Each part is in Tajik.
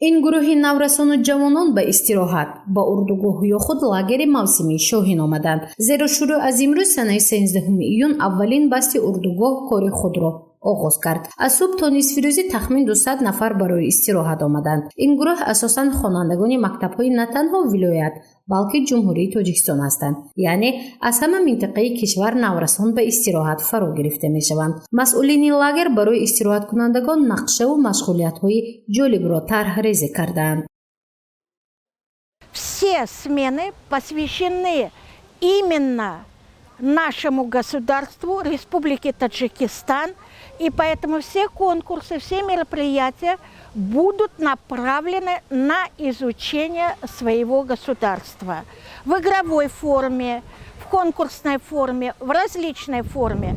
ин гурӯҳи наврасону ҷавонон ба истироҳат ба урдугоҳ ё худ лагери мавсимии Шоҳин омаданд, зеро шурӯъ аз имрӯз санаи 13 июн аввалин басти урдугоҳ кори худро оғоз кард. аз субҳ то нисфирӯзӣ тахмин 200 нафар барои истироҳат омаданд. ин гурӯҳ асосан хонандагони мактабҳои на танҳо вилоят, балки ҷумҳурии Тоҷикистон ҳастанд. яъне аз ҳама минтақаи кишвар наврасон ба истироҳат фаро гирифта мешаванд. масъулини лагер барои истироҳаткунандагон нақшаву машғулиятҳои ҷолибро тарҳрезӣ карданд. Все смены посвящены именно нашему государству, Республике Таджикистан, и поэтому все конкурсы, все мероприятия будут направлены на изучение своего государства. В игровой форме, в конкурсной форме, в различной форме.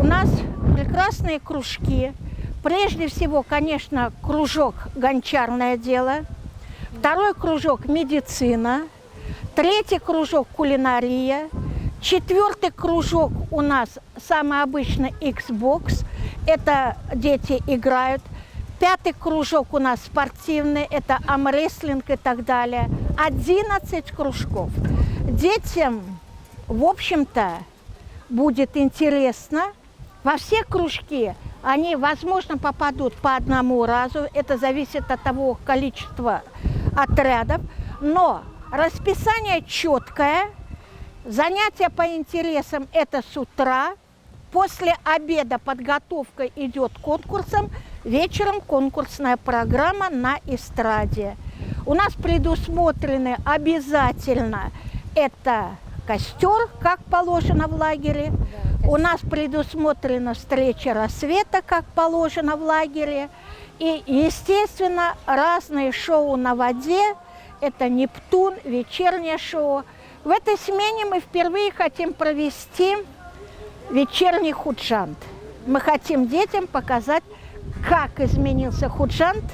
У нас прекрасные кружки. Прежде всего, конечно, кружок «Гончарное дело», второй кружок «Медицина», третий кружок «Кулинария», четвертый кружок у нас самый обычный Xbox, это дети играют. Пятый кружок у нас спортивный, это армрестлинг и так далее. 11 кружков. Детям, в общем-то, будет интересно. Во все кружки они, возможно, попадут по одному разу. Это зависит от того количества отрядов. Но расписание четкое. Занятия по интересам – это с утра. После обеда подготовка идет к конкурсам. Вечером конкурсная программа на эстраде. У нас предусмотрены обязательно это костер, как положено в лагере. У нас предусмотрена встреча рассвета, как положено в лагере. И, естественно, разные шоу на воде. Это «Нептун», вечернее шоу. В этой смене мы впервые хотим провести вечерний худжант. Мы хотим детям показать, как изменился худжант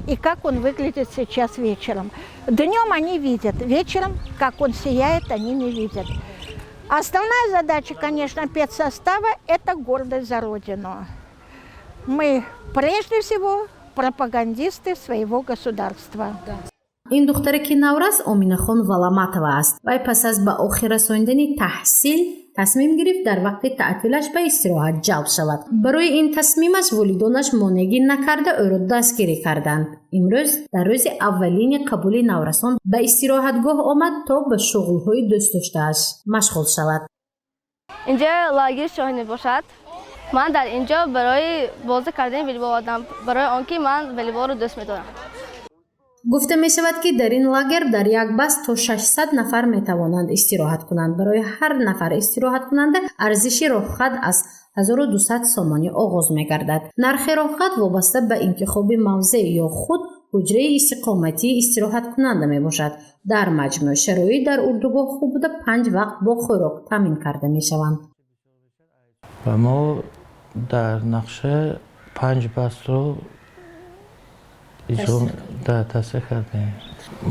и как он выглядит сейчас вечером. Днем они видят, вечером, как он сияет, они не видят. Основная задача, конечно, педсостава – это гордость за Родину. Мы прежде всего пропагандисты своего государства. ин духтаре ки наврас Оминахон Валаматова аст. вай пас аз ба охир расониндани таҳсил тасмим гирифт дар вақти таътилаш ба истироҳат ҷалб шавад. барои ин тасмимаш волидонаш монегӣ накарда ӯро дастгирӣ карданд. имрӯз дар рӯзи аввалини қабули наврасон ба истироҳатгоҳ омад то ба шуғлҳои дӯстдоштааш машғул шавад. инҷа лагери Шоҳин мебошад. ман дар инҷо барои бозӣ кардани волейбол омадам, барои он ки ман волейболро дӯст медорам. гуфта мешавад ки дар ин лагер дар як баст то 600 нафар метавонанд истироҳат кунанд. барои ҳар нафар истироҳаткунанда арзиши роҳхат аз 1200 сомонӣ оғоз мегардад. нархи роҳхат вобаста ба интихоби мавзеъ ё худ ҳуҷраи истиқоматии истироҳаткунанда мебошад. дар маҷмӯъ шароит дар урдугоҳ хуб буда 5 вақт бо хӯрок таъмин карда мешаванд. ва мо дар нақша 5 бастро тасдиқ кардем.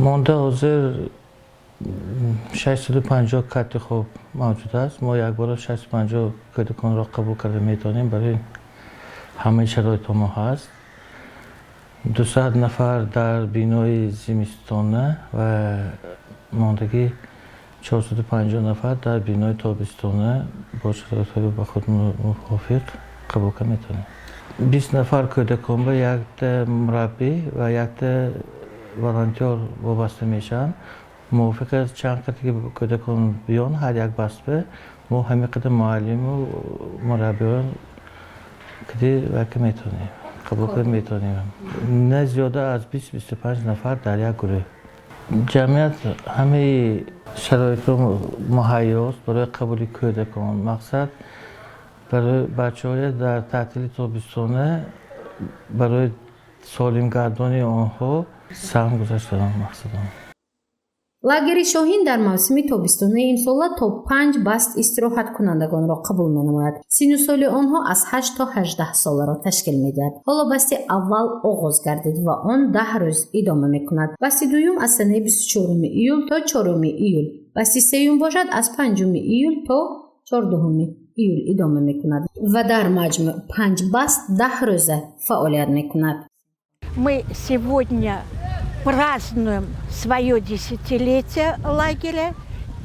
монда ҳозир 650 карти хоб мавҷуд аст. мо якбора 650 кӯдаконро қабул карда метавонем. барои ҳамаи шароитҳо мо ҳаст. 200 нафар дар бинои зимистона ва мондагӣ 450 нафар дар бинои тобистона бо шароитҳои ба худ мувофиқ қабул карда метавонем. 20 нафар кӯдакон ба якта мураббӣ ва якта волонтёр вобаста мешаванд. мувофиқ аст чанд қадри кӯдакон биён ҳар як бастбе мо ҳамин қадар муалlimу мураббиён кади вака метавонем қабул карда метавонем. не зиёда аз 20-25 нафар дар як гурӯҳ. ҷамъият ҳамаи шароитро муҳайёст барои қабули кӯдакон. мақсад برای بچه‌های در تعطیل تابستانه برای سالم گردانی آنها سهم گذاشتن مقصدم. лагери Шоҳин дар мавсими тобистонаи имсола то 5 баст истироҳаткунандагонро қабул менамояд. сину соли онҳо аз 8 то 18 соларо ташкил медиҳад. ҳоло басти аввал оғоз гардид ва он 10 рӯз идома мекунад. басти дуюм аз санаи 24 июл то 4 июл. басти сеюм бошад аз 5 июл то 14 июл идома мекунад ва дар маҷмӯъ 5 баст 10 рӯза фаъолият мекунад. Мы сегодня празднуем свое десятилетие лагеря.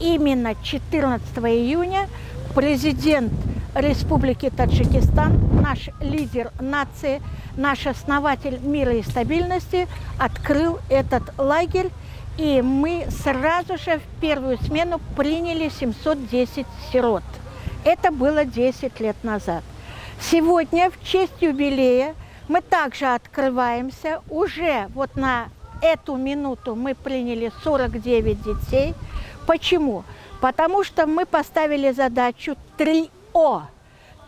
Именно 14 июня президент Республики Таджикистан, наш лидер нации, наш основатель мира и стабильности открыл этот лагерь. И мы сразу же в первую смену приняли 710 сирот. Это было 10 лет назад. Сегодня в честь юбилея мы также открываемся. Уже вот на эту минуту мы приняли 49 детей. Почему? Потому что мы поставили задачу 3О.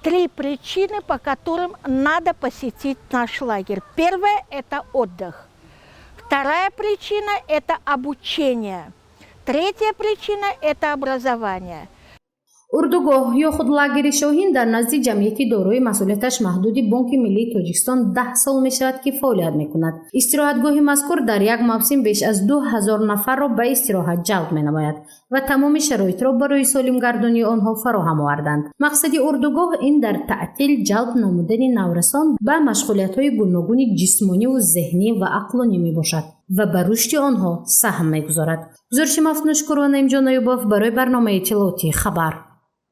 3 причины, по которым надо посетить наш лагерь. Первое – это отдых. Вторая причина – это обучение. Третья причина – это образование. урдугоҳ ё худ лагери шоҳин дар назди ҷамъияти дорои масъулияташ маҳдуди Бонки Миллии Тоҷикистон 10 сол мешавад ки фаъолият мекунад. истироҳатгоҳи мазкур дар як мавсим беш аз 2000 нафарро ба истироҳат ҷалб менамояд ва тамоми шароитро барои солимгардонии онҳо фароҳам оварданд. мақсади урдугоҳ ин дар таътил ҷалб намудани наврасон ба машғулиятҳои гуногуни ҷисмониву зеҳнӣ ва ақлонӣ мебошад ва ба рушди онҳо саҳм мегузорад. гузориши Мафтун Шукурова, Наимҷон Оюбов барои барномаи иттилоотии Хабар.